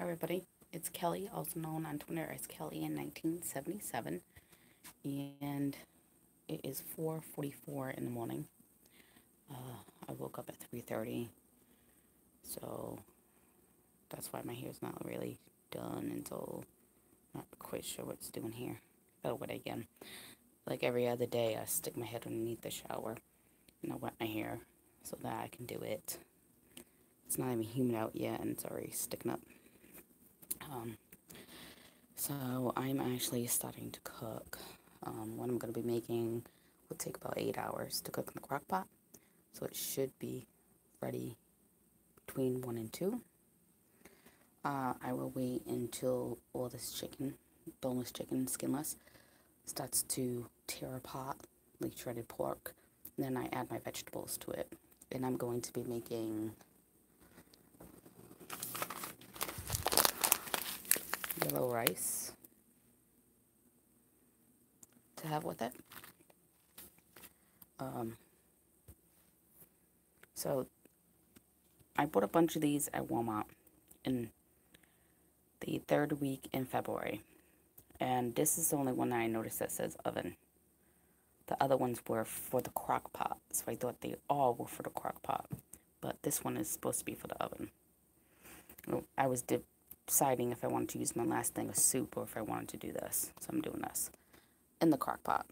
everybody. It's Kelly, also known on Twitter as Kelly in 1977, and it is 4:44 in the morning. I woke up at 3:30, so that's why my hair's not really done until not quite sure what it's doing here. Oh, what again? Like every other day, I stick my head underneath the shower and I wet my hair so that I can do it. It's not even humid out yet, and it's already sticking up. Um, So I'm actually starting to cook. What I'm going to be making will take about 8 hours to cook in the crock pot. So it should be ready between 1 and 2. I will wait until all this chicken, boneless chicken, skinless, starts to tear apart like shredded pork. And then I add my vegetables to it. And I'm going to be making yellow rice to have with it. So I bought a bunch of these at Walmart in the third week in February. And this is the only one that I noticed that says oven. The other ones were for the crock pot. So I thought they all were for the crock pot. But this one is supposed to be for the oven. I was deciding if I wanted to use my last thing of soup or if I wanted to do this. So I'm doing this in the crock pot.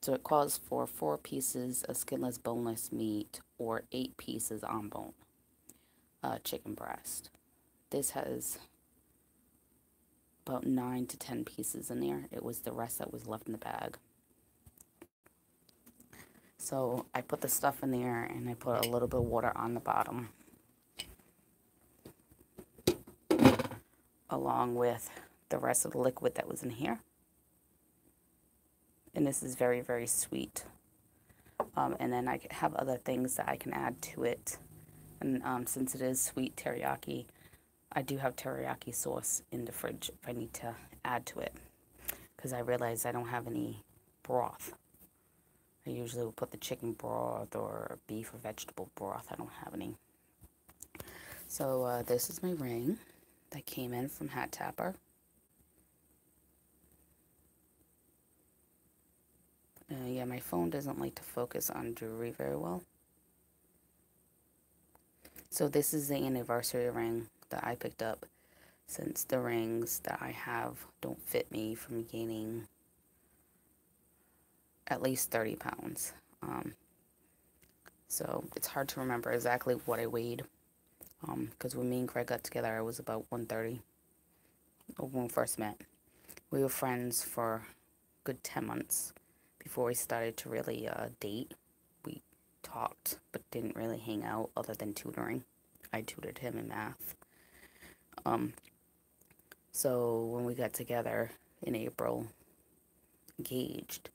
So it calls for 4 pieces of skinless boneless meat or 8 pieces on bone chicken breast. This has about 9 to 10 pieces in there. It was the rest that was left in the bag. So I put the stuff in there and I put a little bit of water on the bottom, along with the rest of the liquid that was in here. And this is very, very sweet. And then I have other things that I can add to it. And since it is sweet teriyaki, I do have teriyaki sauce in the fridge if I need to add to it. Because I realize I don't have any broth. I usually will put the chicken broth or beef or vegetable broth. I don't have any. So this is my ring that came in from Hat Tapper. Yeah, my phone doesn't like to focus on jewelry very well. So this is the anniversary ring that I picked up since the rings that I have don't fit me from gaining at least 30 pounds. So it's hard to remember exactly what I weighed. Because when me and Greg got together, I was about 130 when we first met. We were friends for a good 10 months before we started to really date. We talked, but didn't really hang out other than tutoring. I tutored him in math. So when we got together in April, engaged,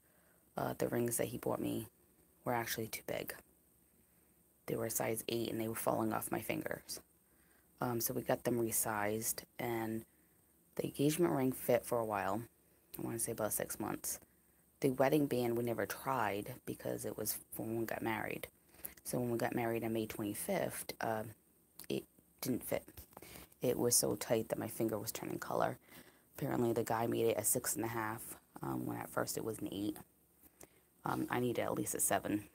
the rings that he bought me were actually too big. They were a size 8 and they were falling off my fingers. So we got them resized, and the engagement ring fit for a while. I want to say about 6 months. The wedding band we never tried because it was for when we got married. So when we got married on May 25th, it didn't fit. It was so tight that my finger was turning color. Apparently the guy made it a 6.5, when at first it was an 8. I needed at least a 7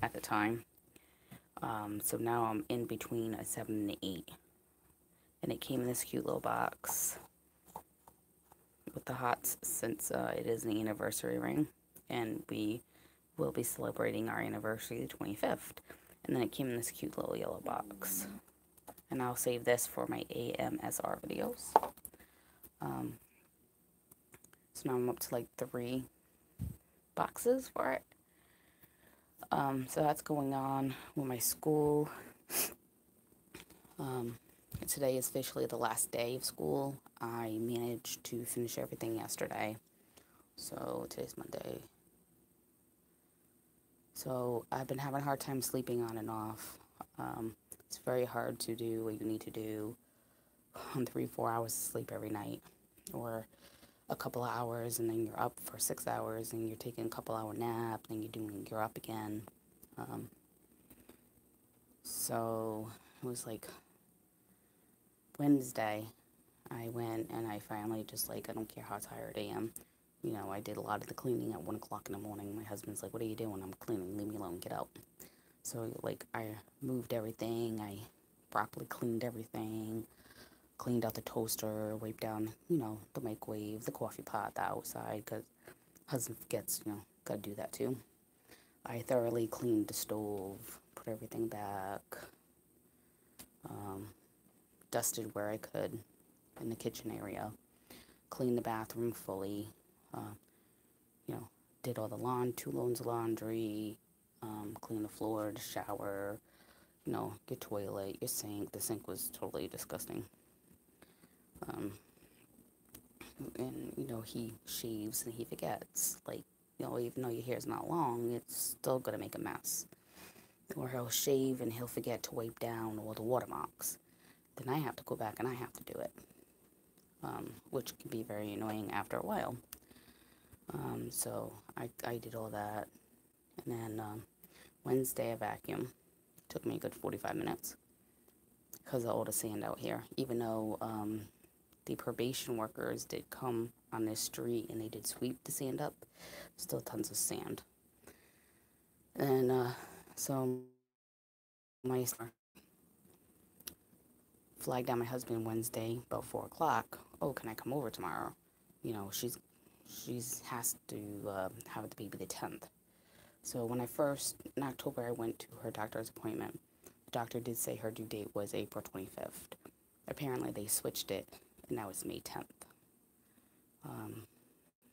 at the time. So now I'm in between a 7 and an 8. And it came in this cute little box with the hearts, since it is an anniversary ring. And we will be celebrating our anniversary the 25th. And then it came in this cute little yellow box. And I'll save this for my AMSR videos. So now I'm up to like 3 boxes for it. So that's going on with my school. Today is officially the last day of school. I managed to finish everything yesterday. So today's Monday. So I've been having a hard time sleeping on and off. It's very hard to do what you need to do on 3-4 hours of sleep every night, or a couple of hours and then you're up for 6 hours and you're taking a couple hour nap, then you're up again. So it was like Wednesday, I went and I finally just like, I don't care how tired I am. You know, I did a lot of the cleaning at 1 o'clock in the morning. My husband's like, what are you doing? I'm cleaning. Leave me alone. Get out. So, like, I moved everything. I properly cleaned everything. Cleaned out the toaster. Wiped down, the microwave, the coffee pot, the outside. Because husband forgets, got to do that too. I thoroughly cleaned the stove. Put everything back. Dusted where I could in the kitchen area. Cleaned the bathroom fully. Uh, you know, did all the two loads of laundry, cleaned the floor, the shower, your toilet, your sink. The sink was totally disgusting. Um, and, he shaves and he forgets. Like, even though your hair's not long, it's still going to make a mess. Or he'll shave and he'll forget to wipe down all the watermarks. Then I have to go back and I have to do it, which can be very annoying after a while. So I did all that. And then Wednesday I vacuumed. Took me a good 45 minutes because of all the sand out here. Even though the probation workers did come on this street and they did sweep the sand up, still tons of sand. And so my flagged down my husband Wednesday about 4 o'clock. Oh, can I come over tomorrow? She's has to have the baby the 10th. So when in October, I went to her doctor's appointment. The doctor did say her due date was April 25th. Apparently they switched it, and now it's May 10th.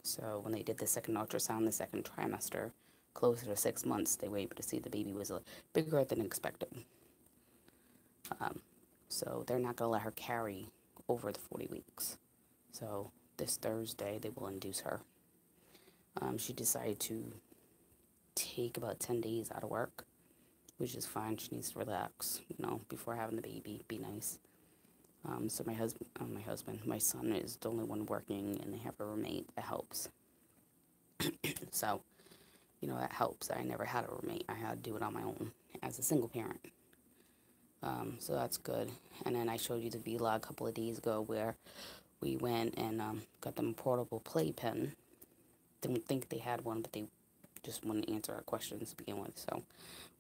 So when they did the second ultrasound, the second trimester, closer to 6 months, they were able to see the baby was bigger than expected. So they're not going to let her carry over the 40 weeks. So this Thursday, they will induce her. She decided to take about 10 days out of work, which is fine. She needs to relax, before having the baby. Be nice. So my son is the only one working, and they have a roommate that helps. So, that helps. I never had a roommate. I had to do it on my own as a single parent. So that's good. And then I showed you the vlog a couple of days ago where we went and got them a portable playpen. Didn't think they had one, but they just wouldn't answer our questions to begin with. So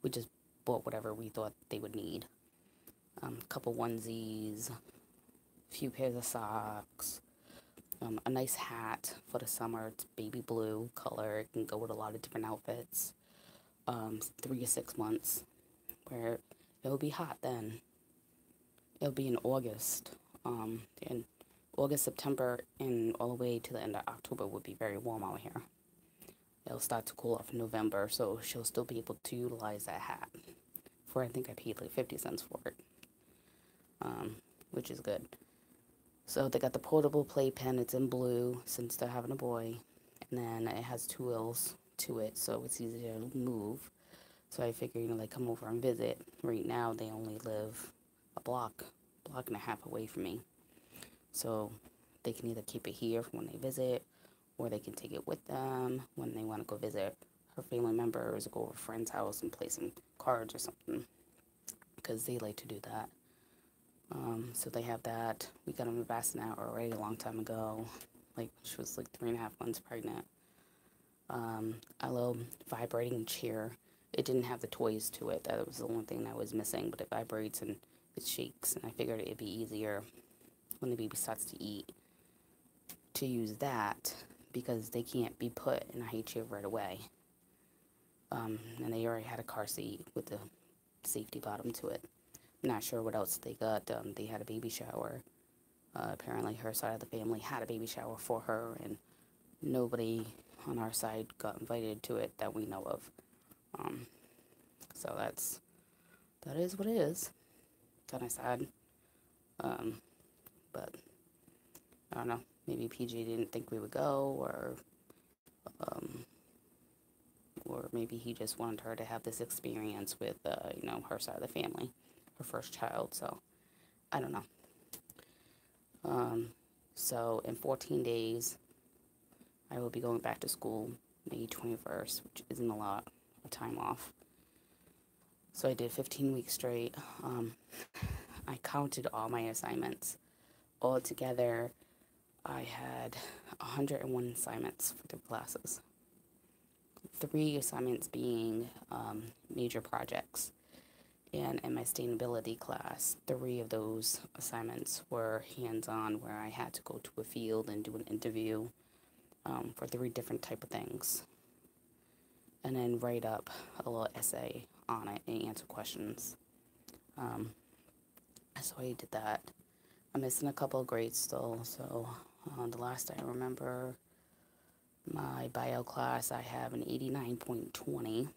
we just bought whatever we thought they would need. A couple onesies, a few pairs of socks, a nice hat for the summer. It's baby blue color. It can go with a lot of different outfits. 3 to 6 months, where it'll be hot then. It'll be in August. In August, September, and all the way to the end of October would be very warm out here. It'll start to cool off in November, so she'll still be able to utilize that hat. I think I paid like 50 cents for it, which is good. So they got the portable playpen. It's in blue since they're having a boy, and then it has 2 wheels to it, so it's easier to move. So I figure, they come over and visit. Right now, they only live a block and a half away from me. So they can either keep it here for when they visit, or they can take it with them when they want to go visit her family members or go over a friend's house and play some cards or something, because they like to do that. So they have that. We got them a bassinet already a long time ago. Like, she was like 3.5 months pregnant. A little vibrating chair. It didn't have the toys to it. That was the only thing that was missing, but it vibrates and it shakes, and I figured it'd be easier when the baby starts to eat to use that, because they can't be put in a high chair right away. And they already had a car seat with the safety bottom to it. I'm not sure what else they got. They had a baby shower. Apparently her side of the family had a baby shower for her, and nobody on our side got invited to it that we know of. So that is what it is. Kind of sad. But I don't know. Maybe PJ didn't think we would go, or maybe he just wanted her to have this experience with, her side of the family, her first child. So I don't know. So in 14 days, I will be going back to school May 21st, which isn't a lot of time off. So I did 15 weeks straight. I counted all my assignments. Altogether, I had 101 assignments for the classes. 3 assignments being major projects. And in my sustainability class, 3 of those assignments were hands-on, where I had to go to a field and do an interview for 3 different type of things. And then write up a little essay on it and answer questions. So I did that. I'm missing a couple of grades still, so the last I remember, my bio class, I have an 89.20,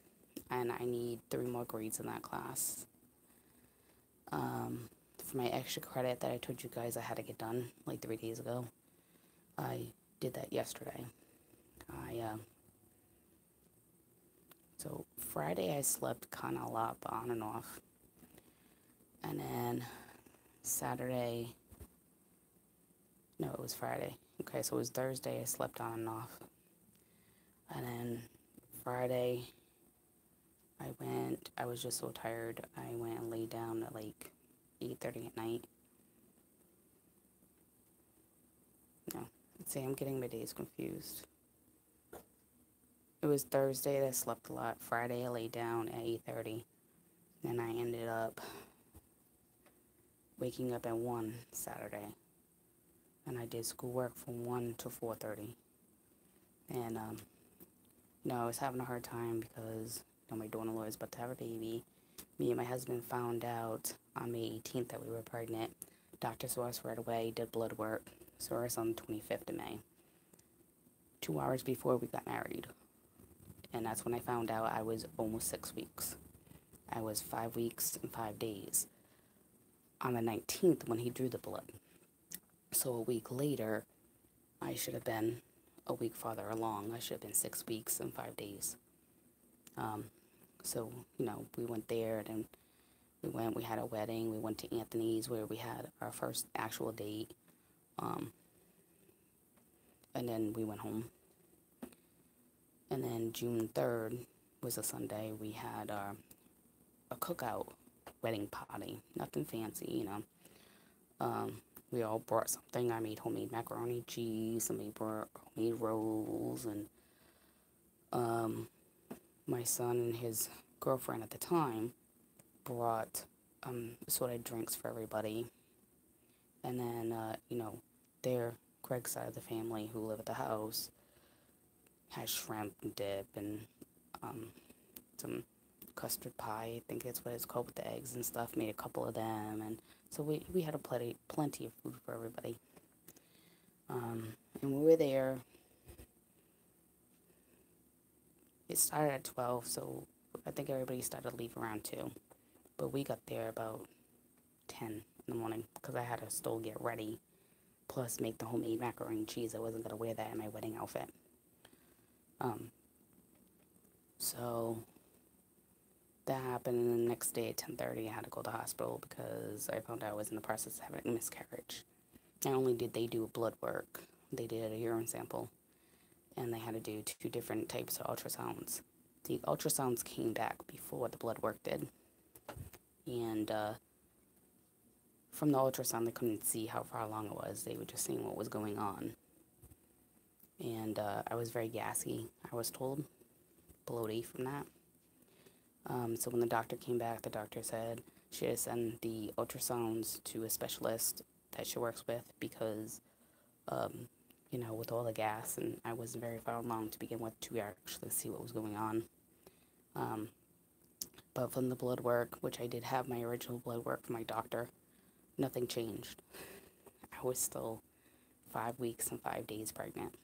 and I need 3 more grades in that class. For my extra credit that I told you guys I had to get done like 3 days ago, I did that yesterday. So Friday I slept kind of a lot, but on and off. And then Saturday, no, it was Friday. Okay, so it was Thursday I slept on and off. And then Friday, I was just so tired, I went and laid down at like 8:30 at night. No, see, I'm getting my days confused. It was Thursday that I slept a lot. Friday I laid down at 8:30. Then I ended up waking up at 1 Saturday. And I did schoolwork from 1 to 4:30. And, I was having a hard time because, my daughter-in-law is about to have a baby. Me and my husband found out on May 18th that we were pregnant. Doctor saw us right away, did blood work, saw us on the 25th of May. 2 hours before we got married. And that's when I found out I was almost 6 weeks. I was 5 weeks and 5 days on the 19th when he drew the blood. So a week later, I should have been a week farther along. I should have been 6 weeks and 5 days. So, we went there, and we had a wedding, we went to Anthony's where we had our first actual date, and then we went home. And then June 3rd was a Sunday, we had a cookout wedding party, nothing fancy, we all brought something. I made homemade macaroni and cheese, somebody brought homemade rolls, and my son and his girlfriend at the time brought assorted drinks for everybody. And then, Greg's side of the family who live at the house had shrimp and dip and some custard pie, I think that's what it's called, with the eggs and stuff. Made a couple of them, and so we had plenty of food for everybody. And we were there. It started at 12, so I think everybody started to leave around 2. But we got there about 10 in the morning because I had to still get ready, plus make the homemade macaroni and cheese. I wasn't going to wear that in my wedding outfit. So that happened, and the next day at 10:30 I had to go to the hospital because I found out I was in the process of having a miscarriage. Not only did they do blood work, they did a urine sample, and they had to do 2 different types of ultrasounds. The ultrasounds came back before the blood work did, and from the ultrasound they couldn't see how far along it was. They were just seeing what was going on. And I was very gassy, I was told, bloaty from that. So when the doctor came back, the doctor said she had to send the ultrasounds to a specialist that she works with because, with all the gas, and I wasn't very far along to begin with to actually see what was going on. But from the blood work, which I did have my original blood work from my doctor, nothing changed. I was still 5 weeks and 5 days pregnant.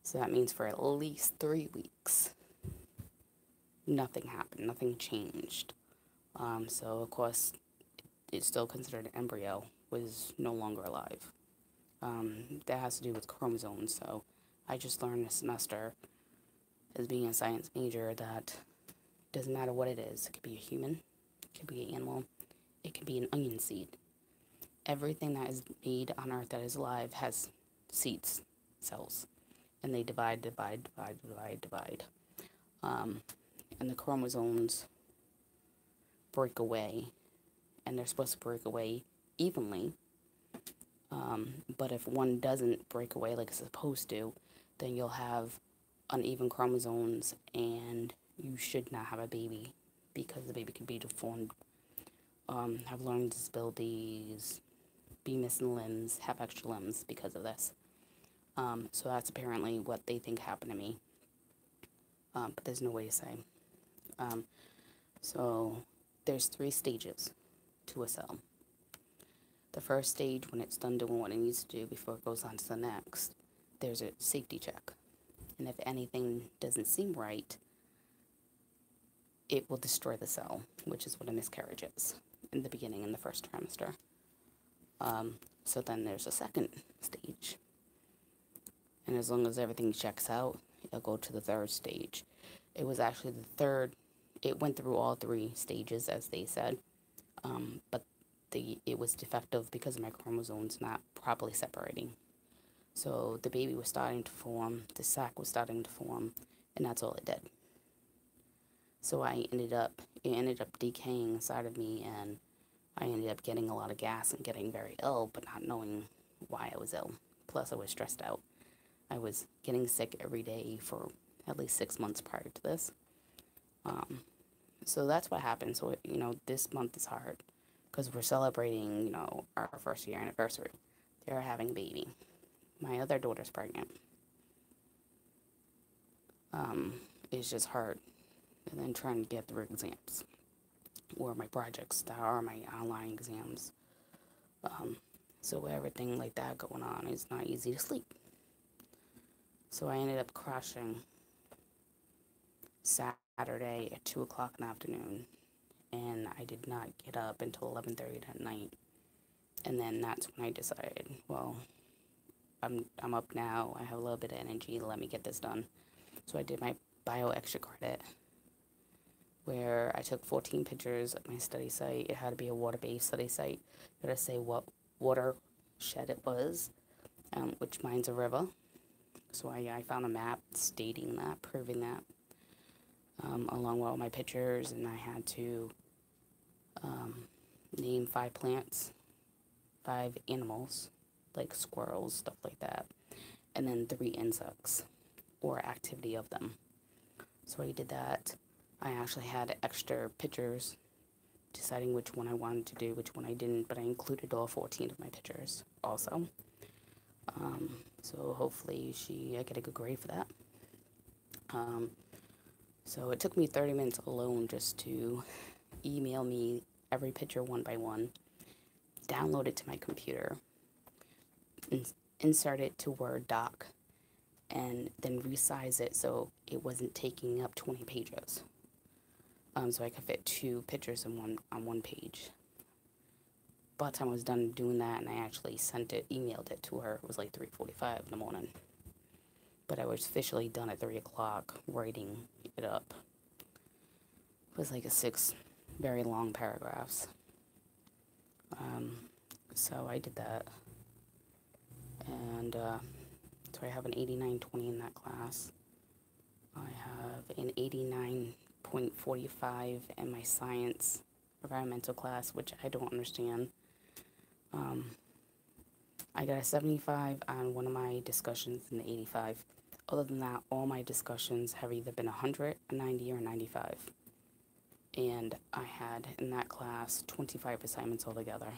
So that means for at least 3 weeks, nothing happened, nothing changed. So of course, it's still considered an embryo, was no longer alive. That has to do with chromosomes, so I just learned this semester, as being a science major, that doesn't matter what it is. It could be a human, it could be an animal, it could be an onion seed. Everything that is made on Earth that is alive has seeds, cells, and they divide. And the chromosomes break away and they're supposed to break away evenly. But if one doesn't break away like it's supposed to, then you'll have uneven chromosomes and you should not have a baby because the baby could be deformed, have learning disabilities, be missing limbs, have extra limbs because of this. So that's apparently what they think happened to me. But there's no way to say. So there's 3 stages to a cell. The first stage, when it's done doing what it needs to do before it goes on to the next, there's a safety check. And if anything doesn't seem right, it will destroy the cell, which is what a miscarriage is in the beginning, in the first trimester. So then there's a second stage. And as long as everything checks out, it'll go to the third stage. It was actually the third, it went through all 3 stages, as they said, but it was defective because of my chromosomes not properly separating. So the baby was starting to form, the sac was starting to form, and that's all it did. So it ended up decaying inside of me, and I ended up getting a lot of gas and getting very ill, but not knowing why I was ill. Plus, I was stressed out. I was getting sick every day for at least 6 months prior to this. So that's what happened. So, this month is hard because we're celebrating, our first year anniversary. They're having a baby. My other daughter's pregnant. It's just hard. And then trying to get through exams or my projects that are my online exams. So everything like that going on, it's not easy to sleep. So I ended up crashing Saturday at 2 o'clock in the afternoon, and I did not get up until 11:30 that night. And then that's when I decided, well, I'm up now, I have a little bit of energy, let me get this done. So I did my bio extra credit, where I took 14 pictures of my study site. It had to be a water-based study site. You gotta say what watershed it was, which mine's a river. So I found a map stating that, proving that, along with all my pictures, and I had to name 5 plants, 5 animals, like squirrels, stuff like that, and then 3 insects, or activity of them. So I did that. I actually had extra pictures, deciding which one I wanted to do, which one I didn't, but I included all 14 of my pictures also. So hopefully I get a good grade for that. So it took me 30 minutes alone just to email me every picture one by one, download it to my computer, insert it to Word doc, and then resize it so it wasn't taking up 20 pages. So I could fit 2 pictures on one page. By the time I was done doing that and I actually emailed it to her, it was like 3:45 in the morning. But I was officially done at 3 o'clock writing it up. It was like 6 very long paragraphs. So I did that. And so I have an 89.20 in that class. I have an 89.45 in my science environmental class, which I don't understand. I got a 75 on one of my discussions and an 85. Other than that, all my discussions have either been 100, a 90, or a 95. And I had, in that class, 25 assignments altogether.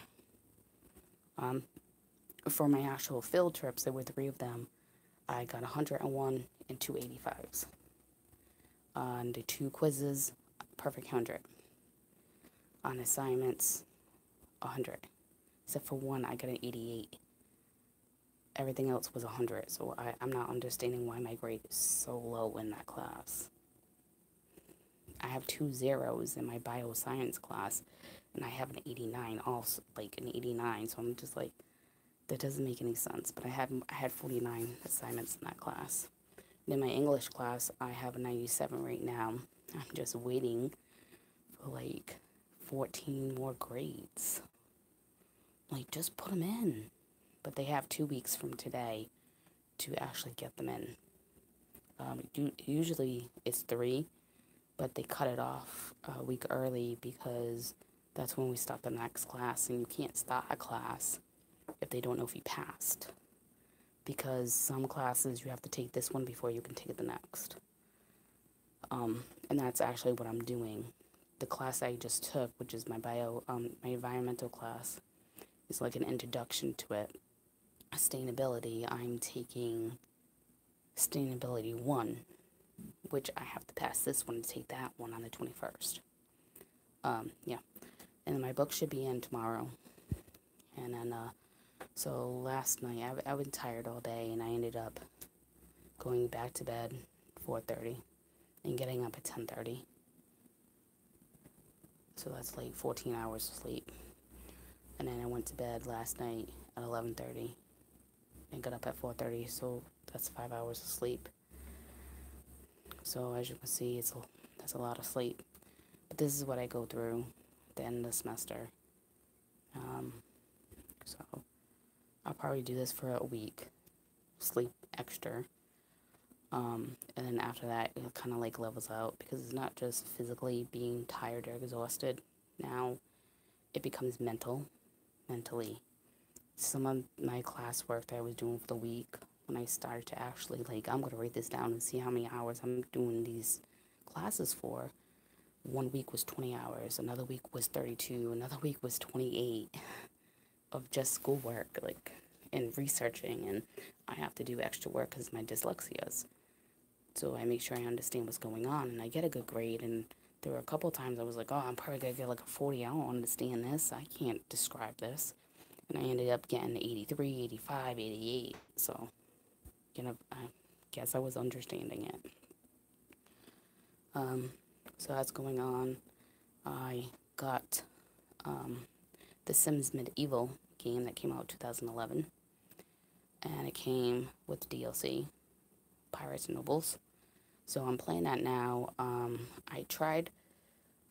For my actual field trips, there were 3 of them. I got 101 and 2 85s. On the 2 quizzes, perfect 100. On assignments, 100. Except for one, I got an 88. Everything else was 100, so I'm not understanding why my grade is so low in that class. I have 2 zeros in my bioscience class, and I have an 89 also, like an 89, so I'm just like, that doesn't make any sense. But I had 49 assignments in that class. And in my English class, I have a 97 right now. I'm just waiting for like 14 more grades. Like, just put them in. But they have 2 weeks from today to actually get them in. Usually it's 3, but they cut it off a week early because that's when we start the next class. And you can't start a class if they don't know if you passed, because some classes you have to take this one before you can take the next. And that's actually what I'm doing. The class I just took, which is my my environmental class, is like an introduction to it. Sustainability, I'm taking Sustainability 1, which I have to pass this one to take that one on the 21st. Yeah. And then my book should be in tomorrow. And then, so last night, I've been tired all day, and I ended up going back to bed 4:30 and getting up at 10:30. So that's like 14 hours of sleep. And then I went to bed last night at 11:30 and got up at 4:30, so that's 5 hours of sleep. So as you can see, that's a lot of sleep. But this is what I go through at the end of the semester. So I'll probably do this for a week, sleep extra. And then after that, it kind of like levels out, because it's not just physically being tired or exhausted. Now it becomes mentally. Some of my classwork that I was doing for the week, when I started to actually, like, I'm going to write this down and see how many hours I'm doing these classes for. One week was 20 hours, another week was 32, another week was 28 of just schoolwork, like, and researching, and I have to do extra work because of my dyslexias. So I make sure I understand what's going on, and I get a good grade. And there were a couple times I was like, oh, I'm probably going to get like a 40. I don't understand this. I can't describe this. And I ended up getting 83, 85, 88. So, I guess I was understanding it. So that's going on. I got the Sims Medieval game that came out in 2011. And it came with DLC, Pirates and Nobles. So I'm playing that now. I tried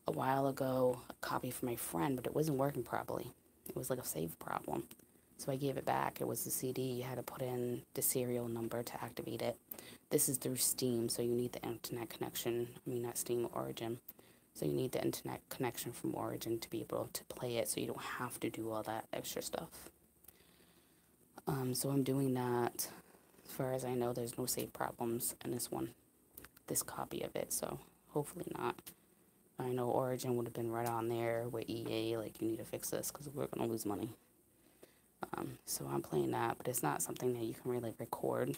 a while ago a copy for my friend, but it wasn't working properly. It was like a save problem. So I gave it back. It was the CD. You had to put in the serial number to activate it. This is through Steam, so you need the internet connection. I mean, not Steam, Origin. So you need the internet connection from Origin to be able to play it, so you don't have to do all that extra stuff. So I'm doing that. As far as I know, there's no save problems in this copy of it, so hopefully not. I know Origin would have been right on there with EA, like, you need to fix this because we're going to lose money. So I'm playing that, but it's not something that you can really record.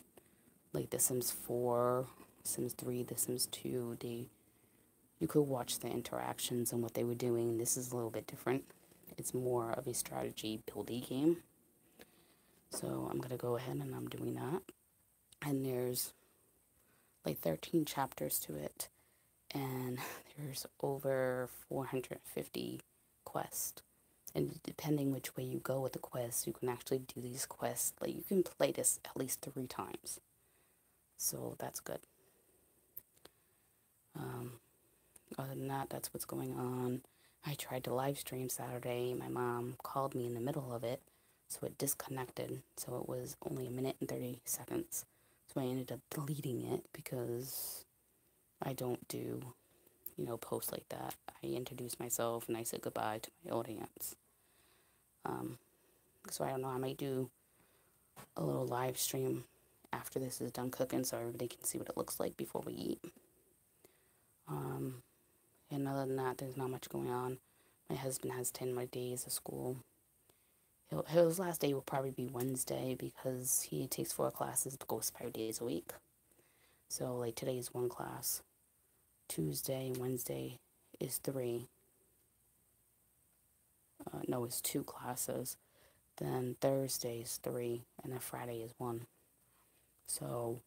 Like The Sims 4, Sims 3, The Sims 2, you could watch the interactions and what they were doing. This is a little bit different. It's more of a strategy buildy game. So I'm going to go ahead and I'm doing that. And there's like 13 chapters to it. And there's over 450 quests. And depending which way you go with the quests, you can actually do these quests. Like, you can play this at least 3 times. So that's good. Other than that, that's what's going on. I tried to live stream Saturday. My mom called me in the middle of it, so it disconnected. So it was only 1 minute and 30 seconds. So I ended up deleting it because I don't do, posts like that. I introduce myself and I say goodbye to my audience. So I don't know, I might do a little live stream after this is done cooking so everybody can see what it looks like before we eat. And other than that, there's not much going on. My husband has 10 more days of school. His last day will probably be Wednesday because he takes 4 classes but goes 5 days a week. So, like, today is 1 class. Tuesday and Wednesday is 3. No, it's 2 classes. Then Thursday is 3. And then Friday is 1. So,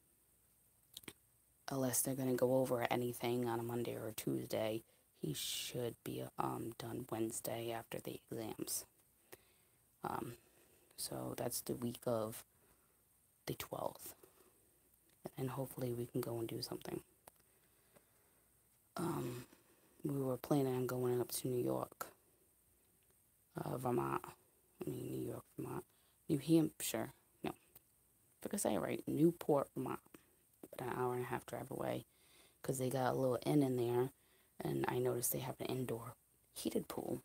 unless they're going to go over anything on a Monday or a Tuesday, he should be done Wednesday after the exams. So that's the week of the 12th. And hopefully we can go and do something. We were planning on going up to New York, Vermont. New York, Vermont. New Hampshire. No. If I say it right, Newport, Vermont. About an hour and a half drive away. Because they got a little inn in there. And I noticed they have an indoor heated pool.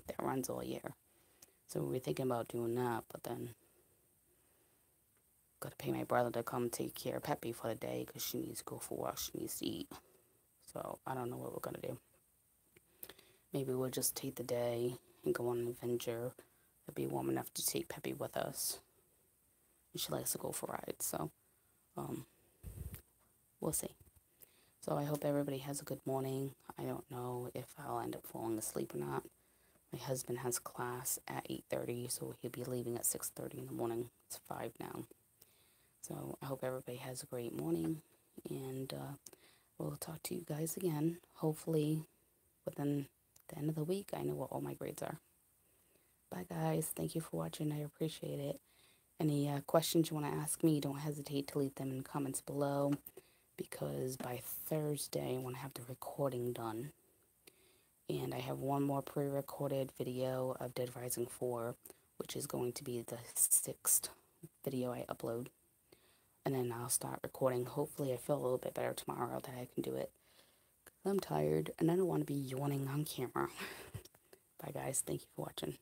that runs all year. So we were thinking about doing that, but then got to pay my brother to come take care of Peppy for the day because she needs to go for work. She needs to eat. So I don't know what we're going to do. Maybe we'll just take the day and go on an adventure. It'll be warm enough to take Peppy with us. And she likes to go for rides, so we'll see. So I hope everybody has a good morning. I don't know if I'll end up falling asleep or not. My husband has class at 8:30, so he'll be leaving at 6:30 in the morning. It's 5 now. So I hope everybody has a great morning, and we'll talk to you guys again. Hopefully within the end of the week, I know what all my grades are. Bye, guys. Thank you for watching. I appreciate it. Any questions you want to ask me, don't hesitate to leave them in the comments below, because by Thursday, I want to have the recording done. And I have one more pre-recorded video of Dead Rising 4, which is going to be the 6th video I upload. And then I'll start recording. Hopefully I feel a little bit better tomorrow that I can do it. I'm tired, and I don't want to be yawning on camera. Bye, guys. Thank you for watching.